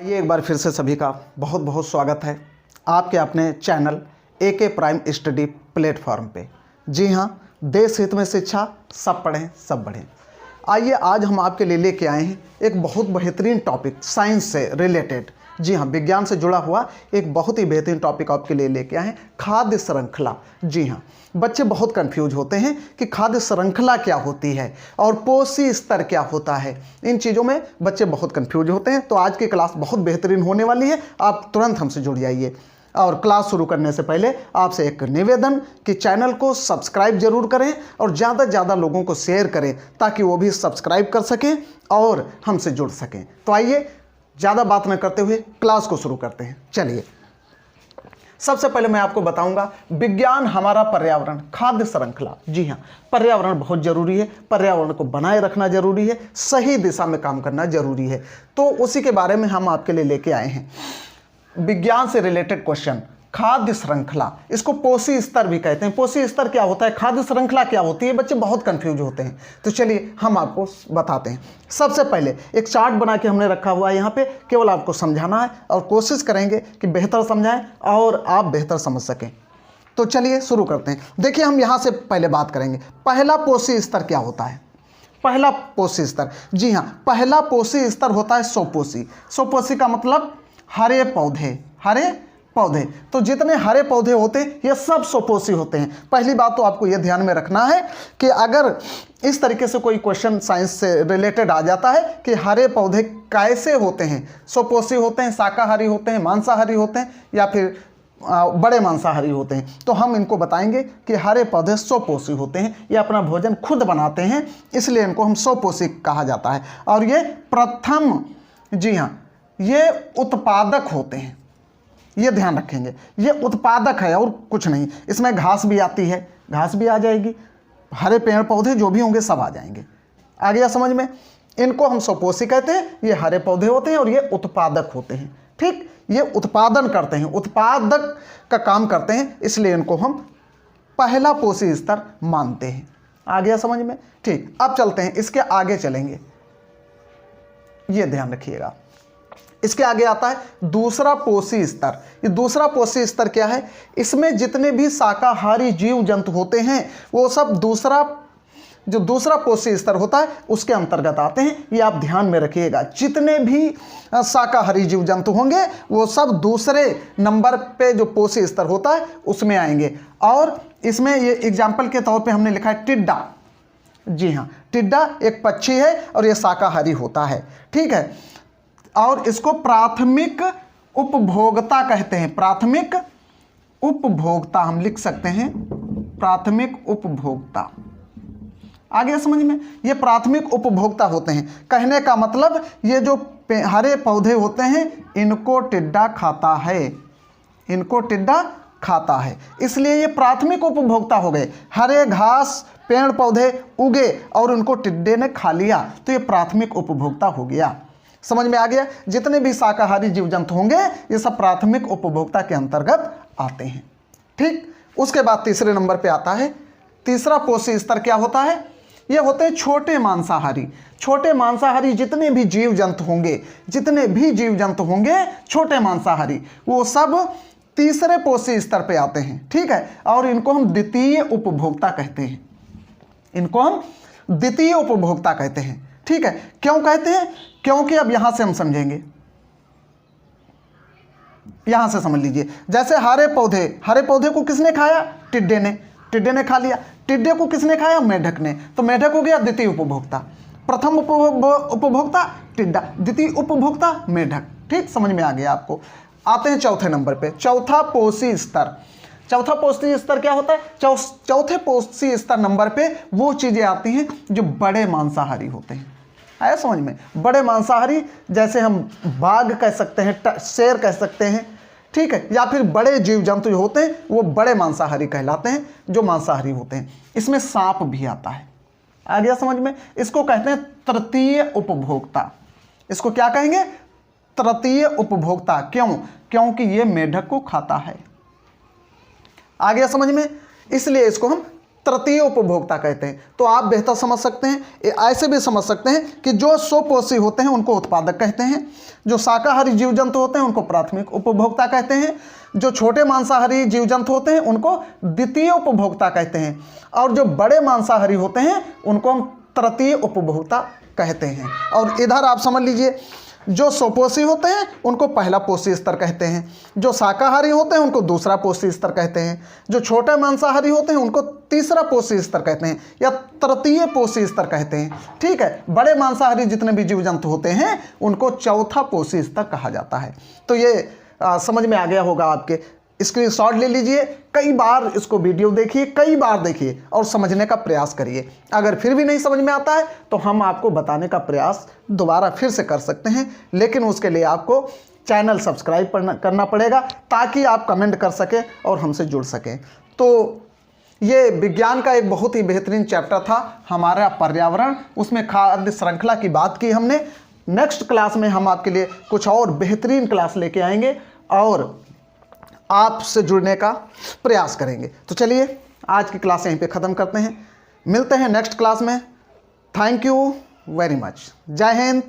ये एक बार फिर से सभी का बहुत बहुत स्वागत है आपके अपने channel AK prime study platform पे। जी हाँ, देश हित में शिक्षा, सब पढ़ें सब बढ़ें। आइए आज हम आपके लिए लेके आए हैं एक बहुत बेहतरीन टॉपिक, साइंस से रिलेटेड, जी हाँ विज्ञान से जुड़ा हुआ एक बहुत ही बेहतरीन टॉपिक आपके लिए लेके आए हैं, खाद्य श्रृंखला। जी हाँ, बच्चे बहुत कंफ्यूज होते हैं कि खाद्य श्रृंखला क्या होती है और पोषी स्तर क्या होता है। इन चीज़ों में बच्चे बहुत कंफ्यूज होते हैं। तो आज की क्लास बहुत बेहतरीन होने वाली है, आप तुरंत हमसे जुड़ जाइए। और क्लास शुरू करने से पहले आपसे एक निवेदन कि चैनल को सब्सक्राइब जरूर करें और ज़्यादा से ज़्यादा लोगों को शेयर करें ताकि वो भी सब्सक्राइब कर सकें और हमसे जुड़ सकें। तो आइए ज़्यादा बात न करते हुए क्लास को शुरू करते हैं। चलिए, सबसे पहले मैं आपको बताऊंगा विज्ञान हमारा पर्यावरण, खाद्य श्रृंखला। जी हाँ, पर्यावरण बहुत जरूरी है, पर्यावरण को बनाए रखना जरूरी है, सही दिशा में काम करना जरूरी है। तो उसी के बारे में हम आपके लिए लेके आए हैं विज्ञान से रिलेटेड क्वेश्चन, खाद्य श्रृंखला। इसको पोषी स्तर भी कहते हैं। पोषी स्तर क्या होता है, खाद्य श्रृंखला क्या होती है, बच्चे बहुत कंफ्यूज होते हैं। तो चलिए हम आपको बताते हैं। सबसे पहले एक चार्ट बना के हमने रखा हुआ है यहाँ पे, केवल आपको समझाना है और कोशिश करेंगे कि बेहतर समझाएं और आप बेहतर समझ सकें। तो चलिए शुरू करते हैं। देखिए, हम यहाँ से पहले बात करेंगे पहला पोषी स्तर क्या होता है। पहला पोषी स्तर, जी हाँ, पहला पोषी स्तर होता है स्वपोषी। स्वपोषी का मतलब हरे पौधे, हरे पौधे। तो जितने हरे पौधे होते हैं ये सब स्वपोषी होते हैं। पहली बात तो आपको ये ध्यान में रखना है कि अगर इस तरीके से कोई क्वेश्चन साइंस से रिलेटेड आ जाता है कि हरे पौधे कैसे होते हैं, स्वपोषी होते हैं, शाकाहारी होते हैं, मांसाहारी होते हैं या फिर बड़े मांसाहारी होते हैं, तो हम इनको बताएंगे कि हरे पौधे स्वपोषी होते हैं, ये अपना भोजन खुद बनाते हैं, इसलिए इनको हम स्वपोषी कहा जाता है। और ये प्रथम, जी हाँ, ये उत्पादक होते हैं, ये ध्यान रखेंगे, ये उत्पादक है और कुछ नहीं। इसमें घास भी आती है, घास भी आ जाएगी, हरे पेड़ पौधे जो भी होंगे सब आ जाएंगे। आ गया समझ में। इनको हम स्वपोषी कहते हैं, ये हरे पौधे होते हैं और ये उत्पादक होते हैं। ठीक, ये उत्पादन करते हैं, उत्पादक का काम करते हैं, इसलिए इनको हम पहला पोषी स्तर मानते हैं। आ गया समझ में। ठीक, अब चलते हैं, इसके आगे चलेंगे, ये ध्यान रखिएगा। इसके आगे आता है दूसरा पोषी स्तर। ये दूसरा पोषी स्तर क्या है, इसमें जितने भी शाकाहारी जीव जंतु होते हैं वो सब दूसरा पोषी स्तर होता है उसके अंतर्गत आते हैं। ये आप ध्यान में रखिएगा, जितने भी शाकाहारी जीव जंतु होंगे वो सब दूसरे नंबर पे जो पोषी स्तर होता है उसमें आएंगे। और इसमें ये एग्जाम्पल के तौर पे हमने लिखा है टिड्डा। जी हाँ, टिड्डा एक पक्षी है और ये शाकाहारी होता है। ठीक है, और इसको प्राथमिक उपभोक्ता कहते हैं। प्राथमिक उपभोक्ता हम लिख सकते हैं, प्राथमिक उपभोक्ता। आ गया समझ में। ये प्राथमिक उपभोक्ता होते हैं, कहने का मतलब ये जो हरे पौधे होते हैं इनको टिड्डा खाता है, इनको टिड्डा खाता है, इसलिए ये प्राथमिक उपभोक्ता हो गए। हरे घास पेड़ पौधे उगे और उनको टिड्डे ने खा लिया तो ये प्राथमिक उपभोक्ता हो गया। समझ में आ गया। जितने भी शाकाहारी जीव जंतु होंगे ये सब प्राथमिक उपभोक्ता के अंतर्गत आते हैं। ठीक, उसके बाद तीसरे नंबर पे आता है तीसरा पोषी स्तर क्या होता है, ये होते हैं छोटे मांसाहारी। छोटे मांसाहारी जितने भी जीव जंतु होंगे, जितने भी जीव जंतु होंगे छोटे मांसाहारी, वो सब तीसरे पोषी स्तर पे आते हैं। ठीक है, और इनको हम द्वितीय उपभोक्ता कहते हैं, इनको हम द्वितीय उपभोक्ता कहते हैं। ठीक है, क्यों कहते हैं, क्योंकि अब यहां से हम समझेंगे, यहां से समझ लीजिए। जैसे हरे पौधे को किसने खाया, टिड्डे ने खा लिया। टिड्डे को किसने खाया, मेढक ने, तो मेढक हो गया द्वितीय उपभोक्ता। प्रथम उपभोक्ता टिड्डा, द्वितीय उपभोक्ता मेढक। ठीक, समझ में आ गया आपको। आते हैं चौथे नंबर पे, चौथा पोषी स्तर। चौथा पोषी स्तर क्या होता है, चौथे पोषी स्तर नंबर पे वो चीजें आती हैं जो बड़े मांसाहारी होते हैं। आया समझ में। बड़े मांसाहारी जैसे हम बाघ कह सकते हैं, शेर कह सकते हैं, ठीक है, या फिर बड़े जीव जंतु जो होते हैं वो बड़े मांसाहारी कहलाते हैं, जो मांसाहारी होते हैं। इसमें सांप भी आता है। आ गया समझ में। इसको कहते हैं तृतीय उपभोक्ता। इसको क्या कहेंगे, तृतीय उपभोक्ता। क्यों, क्योंकि ये मेढक को खाता है। आ गया समझ में, इसलिए इसको हम तृतीय उपभोक्ता कहते हैं। तो आप बेहतर समझ सकते हैं, ऐसे भी समझ सकते हैं कि जो स्वपोषी होते हैं उनको उत्पादक कहते हैं, जो शाकाहारी जीव जंतु होते हैं उनको प्राथमिक उपभोक्ता कहते हैं, जो छोटे मांसाहारी जीव जंतु होते हैं उनको द्वितीय उपभोक्ता कहते हैं, और जो बड़े मांसाहारी होते हैं उनको हम तृतीय उपभोक्ता कहते हैं। और इधर आप समझ लीजिए, जो स्वपोषी होते हैं उनको पहला पोषी स्तर कहते हैं, जो शाकाहारी होते हैं उनको दूसरा पोषी स्तर कहते हैं, जो छोटे मांसाहारी होते हैं उनको तीसरा पोषी स्तर कहते हैं या तृतीय पोषी स्तर कहते हैं। ठीक है, बड़े मांसाहारी जितने भी जीव जंतु होते हैं उनको चौथा पोषी स्तर कहा जाता है। तो ये समझ में आ गया होगा आपके। स्क्रीनशॉट ले लीजिए, कई बार इसको वीडियो देखिए, कई बार देखिए और समझने का प्रयास करिए। अगर फिर भी नहीं समझ में आता है तो हम आपको बताने का प्रयास दोबारा फिर से कर सकते हैं, लेकिन उसके लिए आपको चैनल सब्सक्राइब करना पड़ेगा ताकि आप कमेंट कर सकें और हमसे जुड़ सकें। तो ये विज्ञान का एक बहुत ही बेहतरीन चैप्टर था हमारा पर्यावरण, उसमें खाद्य श्रृंखला की बात की हमने। नेक्स्ट क्लास में हम आपके लिए कुछ और बेहतरीन क्लास लेके आएंगे और आपसे जुड़ने का प्रयास करेंगे। तो चलिए आज की क्लास यहीं पे ख़त्म करते हैं, मिलते हैं नेक्स्ट क्लास में। Thank you very much. जय हिंद।